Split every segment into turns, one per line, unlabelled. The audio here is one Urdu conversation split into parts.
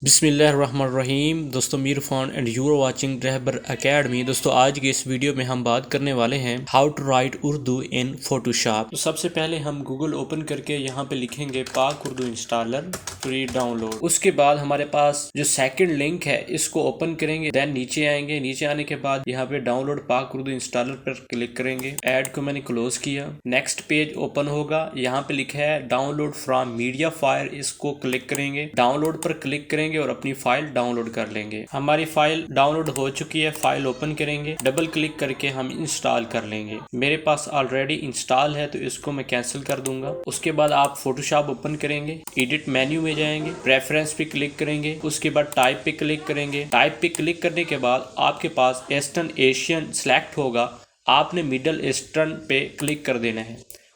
بسم اللہ الرحمن الرحیم دوستو میر فون and you are watching Rahbar academy. دوستو آج کے اس ویڈیو میں ہم بات کرنے والے ہیں how to write Urdu in Photoshop. تو سب سے پہلے ہم گوگل اوپن کر کے یہاں پہ لکھیں گے Pak Urdu installer free download. اس کے بعد ہمارے پاس جو سیکنڈ لنک ہے اس کو اوپن کریں گے، دین نیچے آئیں گے، نیچے آنے کے بعد یہاں پہ ڈاؤن لوڈ پاک اردو انسٹالر پر کلک کریں گے۔ ایڈ کو میں نے کلوز کیا، نیکسٹ پیج اوپن ہوگا، یہاں پہ لکھا ہے download from MediaFire, اس کو کلک کریں گے، ڈاؤن لوڈ پر کلک کریں گے اور اپنی فائل ڈاؤن لوڈ کر لیں گے۔ ہماری فائل ڈاؤن لوڈ ہو چکی ہے، فائل اوپن کریں گے، ڈبل کلک کر کے ہم انسٹال کر لیں گے۔ میرے پاس آلریڈی انسٹال ہے تو اس کو میں کینسل کر دوں گا۔ اس کے بعد آپ فوٹوشاپ اوپن کریں گے، ایڈٹ مینیو میں جائیں گے، پریفرنس پہ کلک کریں گے، اس کے بعد ٹائپ پہ کلک کریں گے۔ ٹائپ پہ کلک کرنے کے بعد آپ کے پاس ایسٹرن ایشین سلیکٹ ہوگا، آپ نے مڈل ایسٹرن پہ کلک کر دینا ہے۔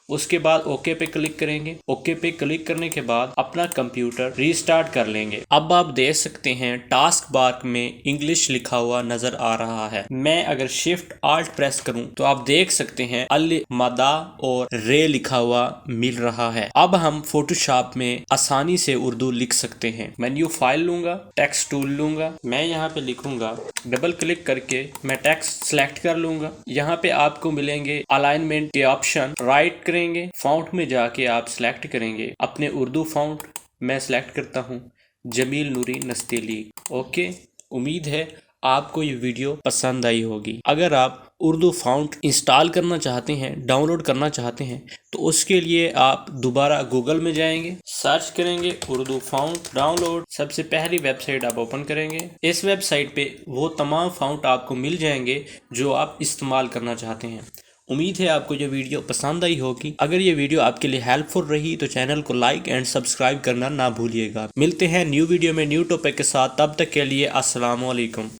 اس کے بعد اوکے پہ کلک کریں گے، اوکے پہ کلک کرنے کے بعد اپنا کمپیوٹر ریسٹارٹ کر لیں گے۔ اب آپ دیکھ سکتے ہیں ٹاسک بار میں انگلش لکھا ہوا نظر آ رہا ہے۔ میں اگر شفٹ آلٹ پریس کروں تو آپ دیکھ سکتے ہیں مدا اور رے لکھا ہوا مل رہا ہے۔ اب ہم فوٹوشاپ میں آسانی سے اردو لکھ سکتے ہیں۔ میں نیو فائل لوں گا، ٹیکسٹ ٹول لوں گا، میں یہاں پہ لکھوں گا، ڈبل کلک کر کے میں ٹیکسٹ سلیکٹ کر لوں گا۔ یہاں پہ آپ کو ملیں گے الائنمنٹ کے آپشن، رائٹ کریں گے، فونٹ میں جا کے آپ سلیکٹ کریں گے اپنے اردو فونٹ۔ میں سلیکٹ کرتا ہوں جمیل نوری نستعلیق۔ اوکے، امید ہے آپ کو یہ ویڈیو پسند آئی ہوگی۔ اگر آپ اردو فونٹ انسٹال کرنا چاہتے ہیں، ڈاؤن لوڈ کرنا چاہتے ہیں تو اس کے لیے آپ دوبارہ گوگل میں جائیں گے، سرچ کریں گے اردو فونٹ ڈاؤن لوڈ، سب سے پہلی ویب سائٹ آپ اوپن کریں گے۔ اس ویب سائٹ پہ وہ تمام فونٹ آپ کو مل جائیں گے جو آپ استعمال کرنا چاہتے ہیں۔ امید ہے آپ کو یہ ویڈیو پسند آئی ہوگی۔ اگر یہ ویڈیو آپ کے لیے ہیلپ فل رہی تو چینل کو لائک اینڈ سبسکرائب کرنا نہ بھولیے گا۔ ملتے ہیں نیو ویڈیو میں نیو ٹاپک کے ساتھ، تب تک کے لیے السلام علیکم۔